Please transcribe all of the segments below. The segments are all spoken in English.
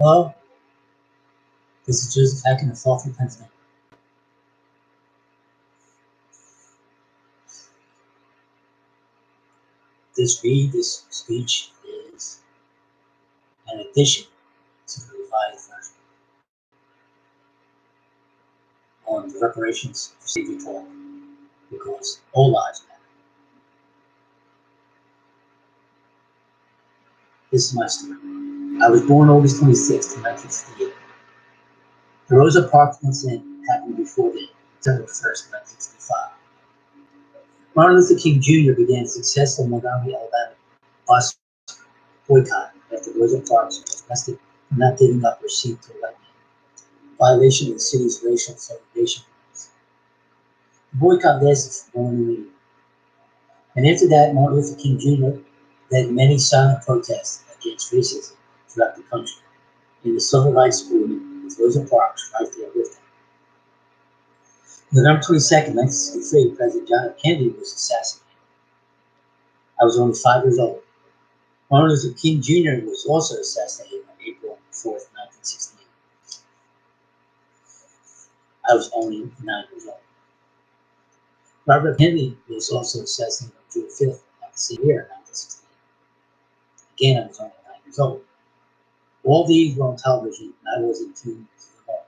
Hello, this is Joseph Hack in Philadelphia, Pennsylvania. This speech is an addition to the revised version on the reparations for slavery talk, because all lives matter. This is my story. I was born August 26, 1968. The Rosa Parks incident happened before then, September 1st, 1965. Martin Luther King Jr. began a successful Montgomery, Alabama bus boycott after Rosa Parks was arrested for not giving up her seat to a white man, violation of the city's racial segregation rules. The boycott lasted for more than a year. And after that, Martin Luther King Jr. led many silent protests against racism throughout the country in the civil rights movement, with Rosa Parks right there with him. November 22nd, 1963, President John F. Kennedy was assassinated. I was only 5 years old. Martin Luther King Jr. was also assassinated on April 4th, 1968. I was only 9 years old. Robert Kennedy was also assassinated on June 5th of the same year, 1968. Again, I was only 9 years old. All these were on television, and I was in tune to them all.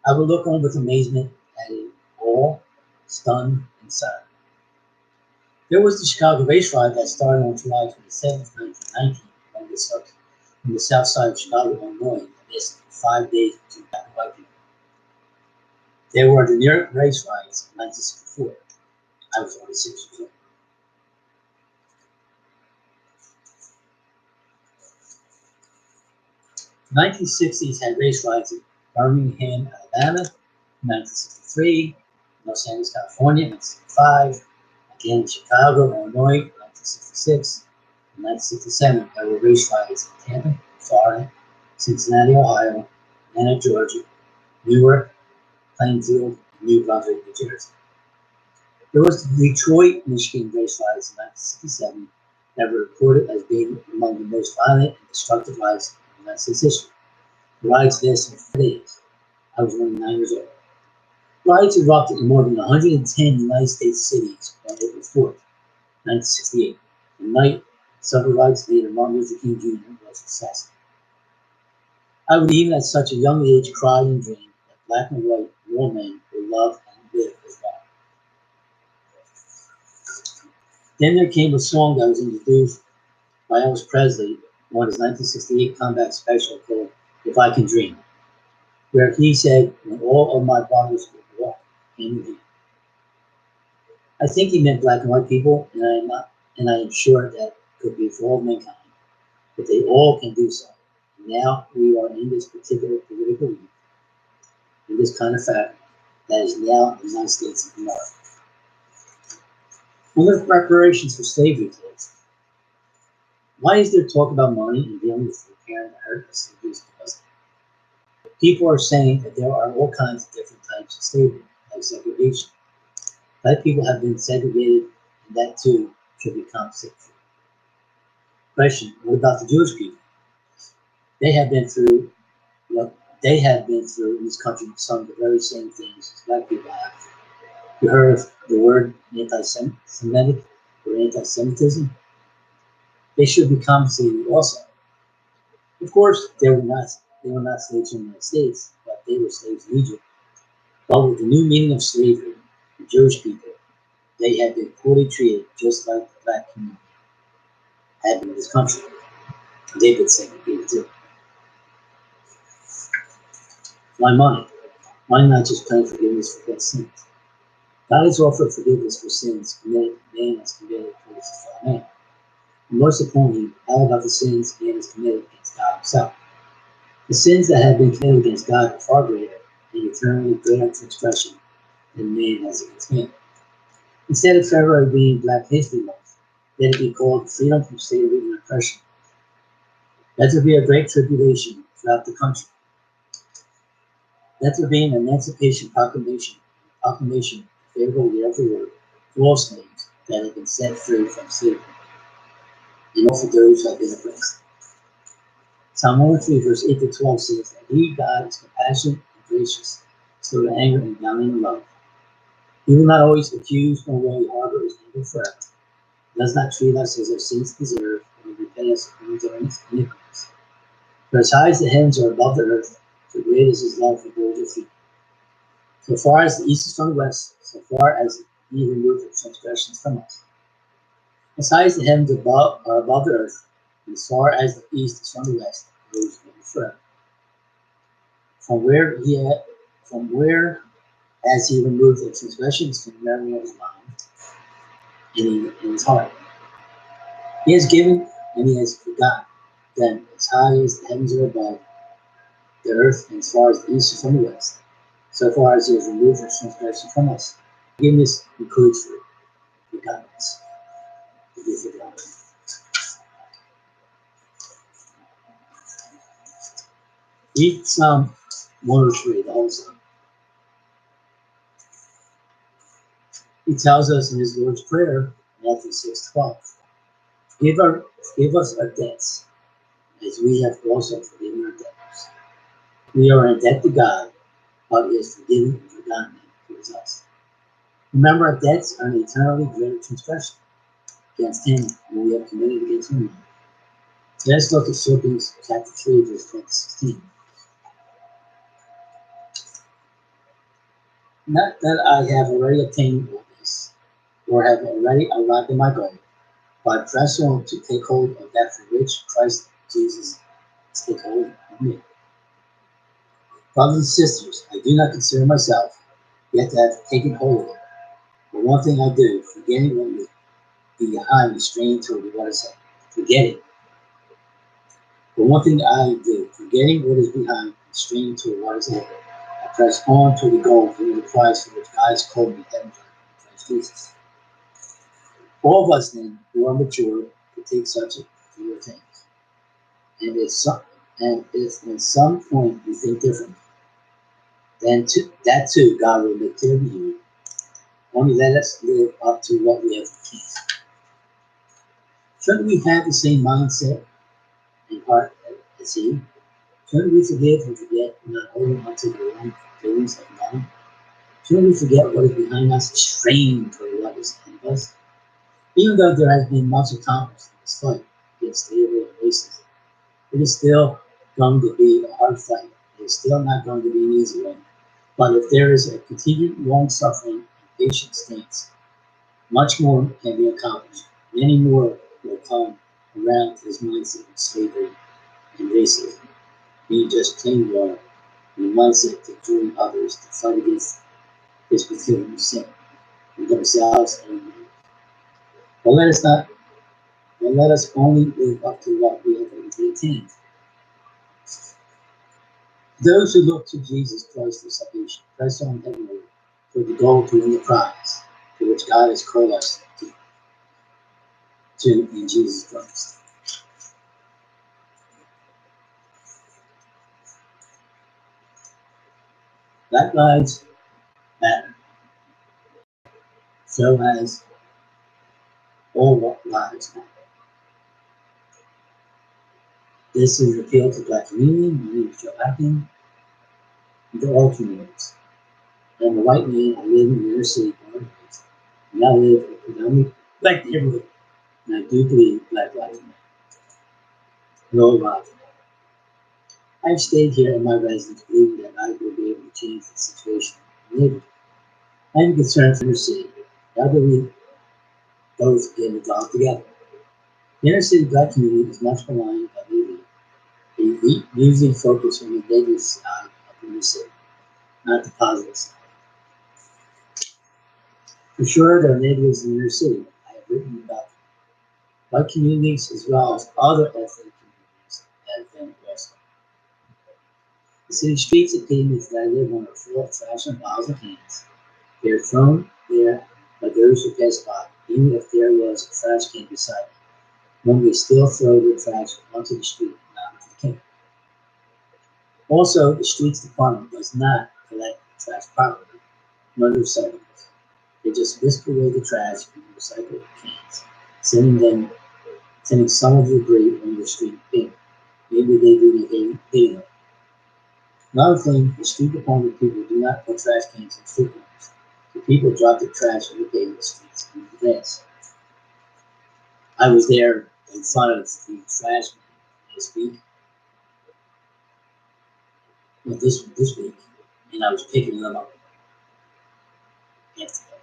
I would look on with amazement at it all, stunned and silent. There was the Chicago race riot that started on July 27th, 1919, on the south side of Chicago, Illinois, and lasted 5 days between black and white people. There were the New York race riots in 1964. I was only 6 years old. The 1960s had race riots in Birmingham, Alabama, in 1963, Los Angeles, California, in 1965, again in Chicago, Illinois, in 1966. In 1967, there were race riots in Tampa, Florida, Cincinnati, Ohio, Atlanta, Georgia, Newark, Plainfield, and New Brunswick, New Jersey. There was the Detroit, Michigan race riots in 1967 that were reported as being among the most violent and destructive riots in United States history. The riots lasted for 4 days. I was only 9 years old. Riots erupted in more than 110 United States cities on April 4th, 1968, the night civil rights leader Martin Luther King Jr. was assassinated. I would even at such a young age cry and dream that black and white real men would love and live as one. Then there came a song that was introduced by Elvis Presley on his 1968 comeback special called If I Can Dream, where he said, when all of my brothers would walk hand in hand. I think he meant black and white people, and I am sure that could be for all mankind, but they all can do so. Now we are in this particular political week, in this kind of fact that is now the United States of America. One of the reparations for slavery case. Why is there talk about money and dealing with repairing the hurt of slavery's custody? People are saying that there are all kinds of different types of slavery, like segregation. Black people have been segregated, and that too should be compensated for. Question: what about the Jewish people? They have been through in this country some of the very same things as black people have. You heard of the word anti-Semitic or anti-Semitism? They should be compensated also. Of course, they were not slaves in the United States, but they were slaves in Egypt. But with the new meaning of slavery, the Jewish people, they had been poorly treated just like the black community had been in this country. They've been segregated too. Why money? Why not just plain forgiveness for past sins? God has offered forgiveness for sins committed man has committed towards his fellow man. And most importantly, how about the sins man has committed against God himself? The sins that have been committed against God are far greater and eternally greater transgression than man has against man. Instead of February being Black History Month, let it be called Freedom from Slavery and Oppression. Let there be a great tribulation throughout the country. Let there be an Emancipation Proclamation favorable year of the word for all slaves that have been set free from slavery, and all for those who have been oppressed. Psalm 103, verse 8 to 12 says that He, God, is compassionate and gracious, slow to anger and abounding in love. He will not always accuse, nor will He harbor His anger forever. He does not treat us as our sins deserve, or repay us according to our iniquities. For as high as the heavens are above the earth, so great is His love for those who fear. So far as the east is from the west, so far as He removed the transgressions from us. As high as the heavens are above the earth, and as far as the east is from the west, goes forever. From where has He removed the transgressions from the memory of His mind and in His heart? He has given and He has forgotten. Then, as high as the heavens are above the earth, and as far as the east is from the west, so far as He has removed the transgression from us. Forgiveness includes forgiveness. Read Psalm 103, the whole psalm. He tells us in His Lord's Prayer, Matthew 6:12, forgive us our debts, as we have also forgiven our debtors. We are in debt to God, but He has forgiven and forgotten them towards us. Remember, our debts are an eternally greater transgression against Him when we have committed against Him. Let's look at Philippians chapter 3, verse 16. Not that I have already obtained all this, or have already arrived at my goal, but I press on to take hold of that for which Christ Jesus has taken hold of me. Brothers and sisters, I do not consider myself yet to have taken hold of it. But one thing I do, forgetting what is behind me, straining toward what is ahead. Forgetting. But one thing I do, forgetting what is behind me, straining toward what is ahead. I press on to the goal for the prize for which God has called me heaven in Christ Jesus. All of us then, who are mature, to take such a few things. And if at some point you think differently, then that too God will make clear to you. Only let us live up to what we have achieved. Shouldn't we have the same mindset and heart as He? Shouldn't we forgive and forget, not holding on to the wrong feelings of God? Shouldn't we forget what is behind us and strain toward what is ahead of us? Even though there has been much accomplished in this fight against slavery and racism, it is still going to be a hard fight. It is still not going to be an easy one. But if there is a continued long suffering and patient stance, much more can be accomplished. Many more will come around to this mindset of slavery and racism, being just plain wrong, and the mindset to join others to fight against this particular sin, and themselves and others. But let us only live up to what we have already attained. Those who look to Jesus Christ for salvation press on heavenward toward the goal to win the prize, to which God has called us to in Jesus Christ. Black lives matter. So has all lives matter. This is an appeal to the Black community. My name is Joe Hacking, and to all communities. I am a white man. I live in the inner city, born and raised. And I live in a predominantly Black neighborhood, and I do believe Black lives matter. No lives matter. I've stayed here in my residence believing that I will be able to change the situation in the neighborhood. I am concerned for the city. How do we both get involved together? The inner city Black community is much maligned by the elite. The elite usually focus on the negative side of the inner city, not the positive side. For sure, there are neighborhoods in the inner city. I have written about them. White communities as well as other ethnic communities have them also. The city streets and pavements that I live on are full of trash and bottles and cans. They are thrown there by those who pass by, even if there was a trash can beside it. One may still throw their trash onto the street, not into the can. Also, the streets department does not collect trash properly, nor do recyclables. They just whisk away the trash in recycled cans, sending some of the debris on the street bin. Maybe they do the daily. Another thing, the street department people do not put trash cans in street corners. The people drop their trash every day in the streets and the grass. I was there in front of the trash man this week, well, this week, and I was picking them up yesterday.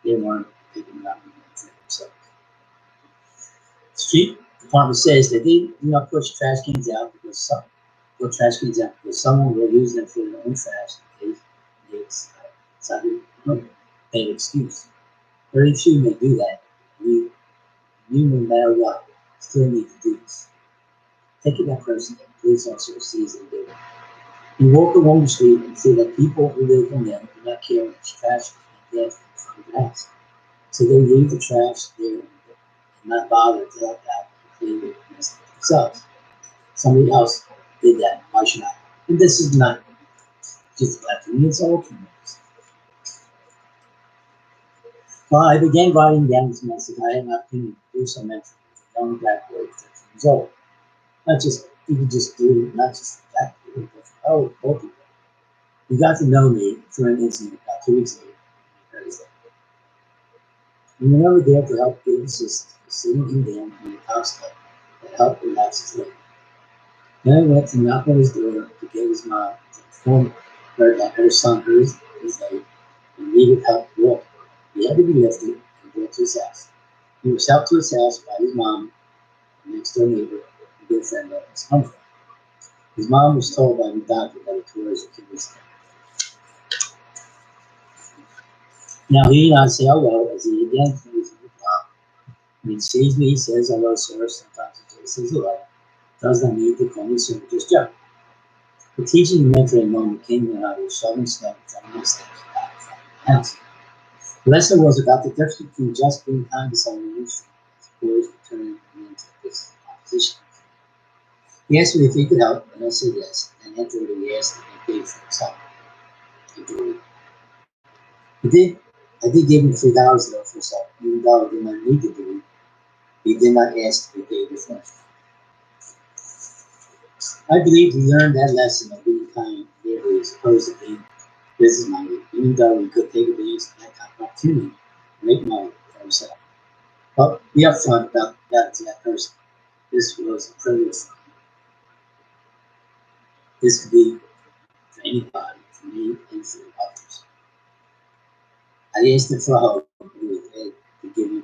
They weren't picking them up. So, street department says that they do not push trash cans out because someone will use them for their own trash in case it's decided an excuse. Very few may do that. You, no matter what, still need to do this. Take it that person that the police officer sees them do it. You walk along the street and see that people who live in them do not care much trash can get from the house. So they leave the trash there and not bother to help out and clean it themselves. Somebody else did that. Why should I? And this is not just black communities, it's all communities. Well, I began writing down this message. I had an opportunity to do some mentoring with a young black boy, 13 years old. Not just, you could just do it, not just black people, but both people. He got to know me through an incident about 2 weeks later. And we were there to help give assistance, sitting him down on the top step to help relax his leg. Then I went to knock on his door to get his mom to inform her that her son hurt his leg and needed help walking. He had to be lifted and brought to his house. He was helped to his house by his mom, a next door neighbor, and good friend of his uncle. His mom was told by the doctor that it tore his Achilles tendon. Now he and I say hello as he again comes to the top. When he sees me, he says hello, sir. Sometimes he just says hello. Does not need to call me sir, just Joe. The teaching and mentoring moment came when I was shoveling snow from the steps back from the house. The lesson was about the difference between just being kind to someone in the street as opposed to turning them into this opposition. He asked me if he could help, and I said yes. And afterward, he asked if he paid for himself. He did. I did give him $3 though for himself, even though I did not need to do it. He did not ask to be paid with money. I believe he learned that lesson of being kind and neighborly as opposed to being business minded, even though he could take advantage of that kind of opportunity to make money for himself. But be upfront about that to that person. This was a privilege for him. This could be for anybody, for me and for others. I asked him for a hug, and he was glad to give me.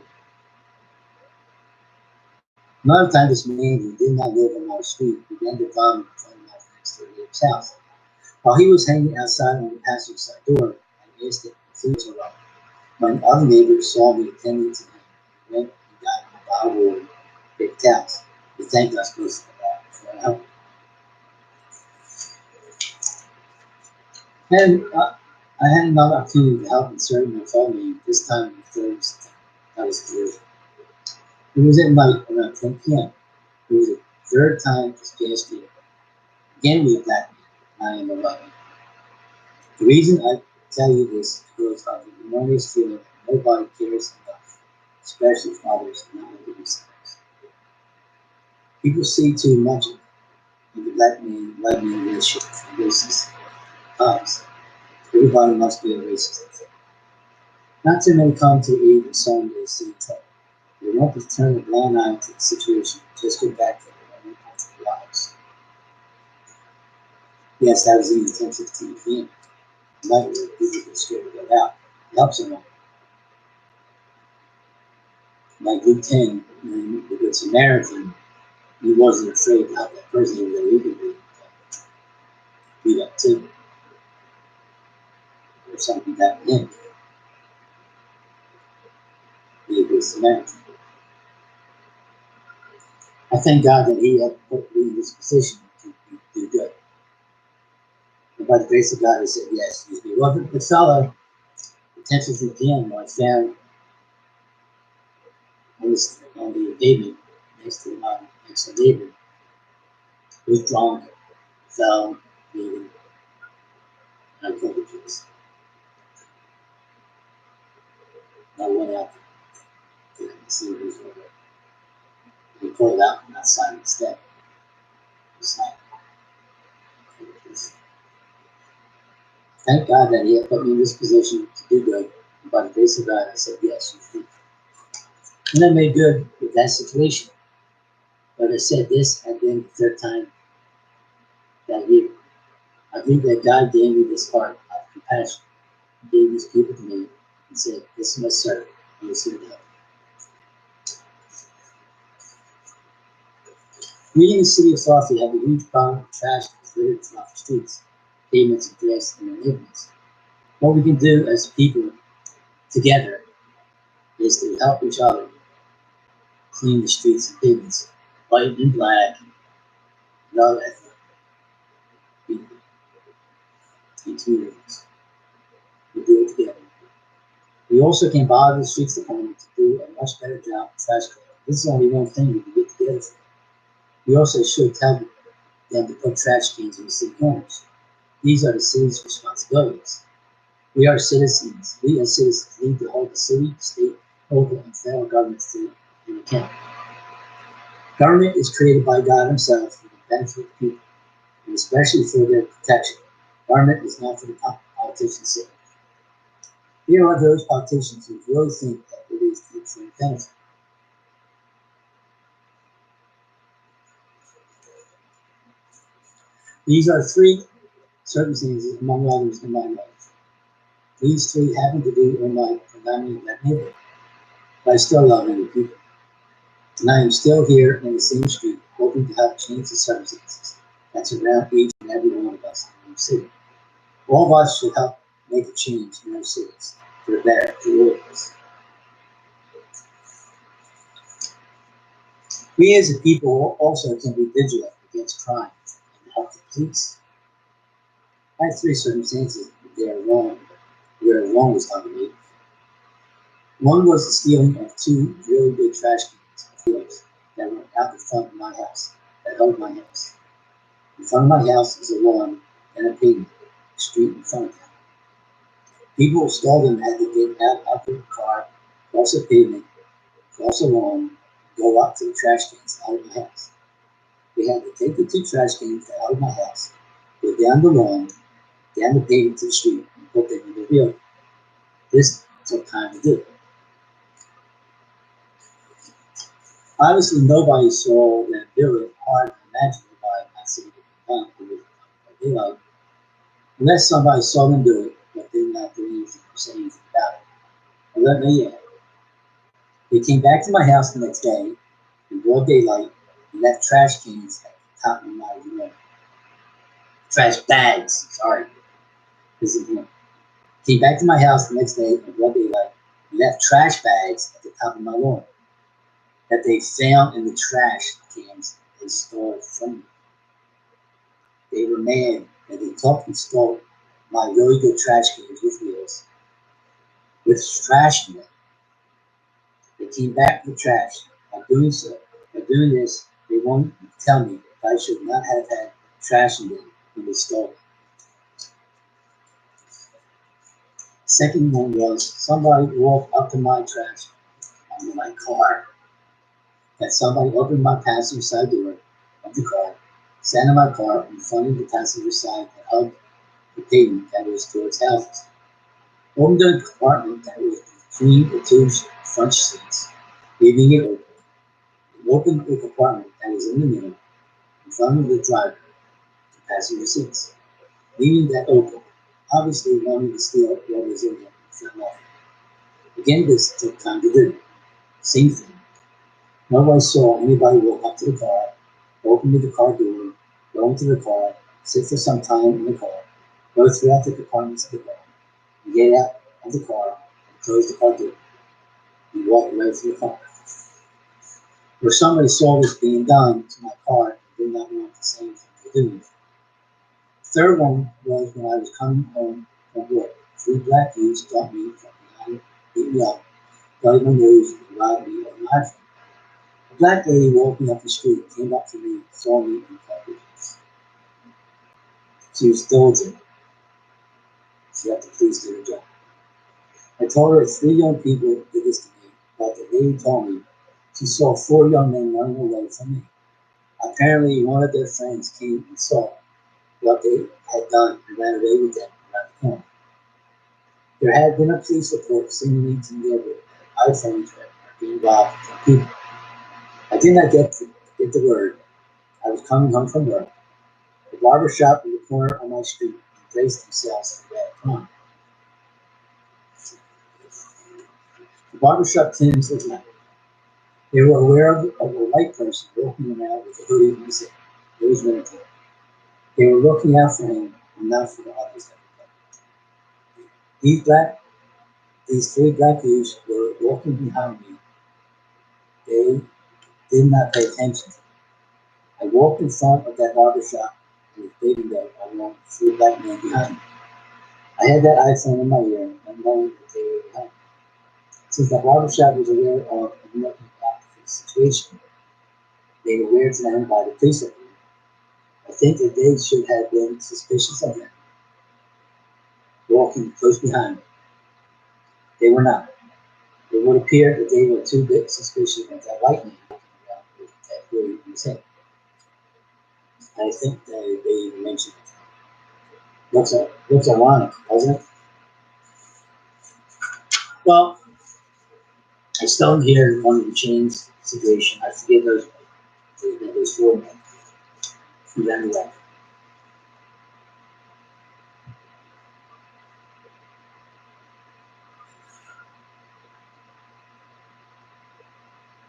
Another time, this man who did not live on our street began to vomit in front of my next door neighbor's house. While he was hanging outside on the passenger side door, I asked him if he was all right. My other neighbors saw me attending to him and went and got him a bottle of water and paper towels. He thanked us both for our help. And I had another opportunity to help in serving my fellow man, this time on the 3rd of September. That was good. It was at night around 10 p.m. It was the third time this past year. Again, we attacked me, and I am alive. The reason I tell you this is because of the enormous feeling that nobody cares enough, especially if others are not looking themselves. People see too much of the black man, white man relationship from racist times. Everybody must be a racist. Not too many come to aid in someone they see trouble. They want to turn a blind eye to the situation and just go back to their own comfortable lives. Yes, that was even 10:15 p.m. Night where people get scared to get out. Help someone. Like Luke 10, when the Good Samaritan, he wasn't afraid to help that person even though he could beat up too. Or something happened to him. Be a good Samaritan. I thank God that he had put me in this position to do good. And by the grace of God, I said yes. He wasn't the fellow, the 10:15 p.m. I found on the pavement next to my next neighbor. He was drunk, fell, bleeding, and I killed the kids. I went out to see who was over. He pulled out from outside the step. Thank God that He had put me in this position to do good. And by the grace of God, I said, yes, you do. And I made good with that situation. But I said this at the end of the third time that year. I think that God gave me this heart of compassion. He gave these people to me and said, this is my servant. He is here to help. We in the city of Philadelphia have a huge problem with trash that's littered throughout the streets, pavements, and grass in our neighborhoods. What we can do as people together is to help each other clean the streets and pavements, white and black, and other ethnic people and communities. We do it together. We also can bother the streets department to do a much better job of trash collection. This is only one thing we can get together for. We also should tell them to put trash cans in the city corners. These are the city's responsibilities. We are citizens. We as citizens need to hold the city, state, local, and federal governments to an account. Government is created by God Himself for the benefit of the people, and especially for their protection. Government is not for the politicians' sake. Here are those politicians who really think that it is for their benefit. These are three circumstances, among others, in my life. These three happen to be in my predominantly black neighborhood, but I still love many people. And I am still here in the same street, hoping to help change the circumstances that's around each and every one of us in our city. All of us should help make a change in our cities for the better, for all of us. We as a people also can be vigilant against crime and help the police. I have three circumstances that are wrong, where wrong was done to me. One was the stealing of two really big trash cans that were out the front of my house, that held my house. In front of my house is a lawn and a pavement, a street in front of town. People who stole them had to get out of their car, cross a pavement, cross a lawn, go up to the trash cans out of my house. They had to take the two trash cans out of my house, go down the lawn, down the pavement to the street, and put them in the vehicle. This took time to do. Obviously, nobody saw them do it hard and imaginable by not seeing it done what they like, unless somebody saw them do it, but did not do anything or say anything about it. And let me in. They came back to my house the next day in broad daylight and left trash cans at the top of my room. Trash bags, sorry. This is one. Came back to my house the next day in broad daylight and left trash bags at the top of my lawn that they found in the trash cans they stole from me. They were mad that they took and stole my really good trash cans with wheels, with trash in them. They came back with trash. By doing this, they wanted to tell me that I should not have had trash in them when they stole it. Second one was somebody walked up to my trash in my car. That somebody opened my passenger side door of the car, sat in my car in front of the passenger side that hugged the pavement that was towards houses. Opened the compartment that was between the two front seats, leaving it open. It opened the compartment that was in the middle, in front of the driver, the passenger seats, leaving that open, obviously wanting to steal what was in there and fell off. Again, this took time to do. Same thing. Nobody saw anybody walk up to the car, open the car door, go into the car, sit for some time in the car, go throughout the compartments of the car, and get out of the car and close the car door and walk away from the car. Where somebody saw this being done to my car and did not want to say anything to do with it. The third one was when I was coming home from work. Three black youths stopped me from behind, beat me up, plugged my nose, and robbed me of my iPhone. A black lady walking up the street came up to me, saw me, and called me. She was diligent. She had to please do her job. I told her three young people did this to me, but the lady told me she saw four young men running away from me. Apparently, one of their friends came and saw what they had done and ran away with them around the corner. There had been a police report signaling to me that iPhones were being robbed from people. I did not get the word. I was coming home from work. The barber shop in the corner of my street embraced themselves for that crime. The barbershop tenants was like, they were aware of a white person walking around with a hoodie and music. It was winter. They were looking out for him and not for the others that were there. These three black dudes were walking behind me. They did not pay attention. I walked in front of that barber shop with baby belt along with three black men behind me. I had that iPhone in my ear and knowing that they were behind me. Since the barber shop was aware of and looking after the situation, they were aware to them by the police report. I think that they should have been suspicious of them, walking close behind me. They were not. It would appear that they were too bit suspicious of that white man walking around with that hoodie in his head. I think they mentioned it. Looks ironic, doesn't it? Well, I still hear one of the chains situation. I forget those four men who ran away.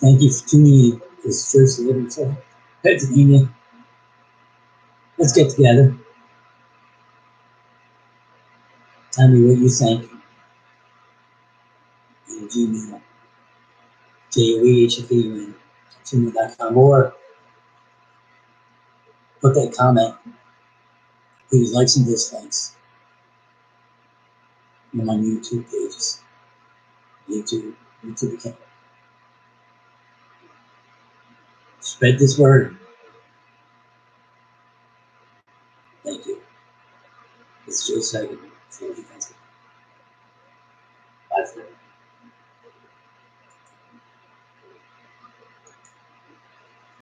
Thank you for tuning in. This is Joseph Livingston. Pennsylvania. Let's get together. Tell me what you think in Gmail, JOEHFUN, gmail.com, or put that comment, please likes and dislikes on my YouTube pages. YouTube account. Spread this word. Thank you. It's Joe Sagan.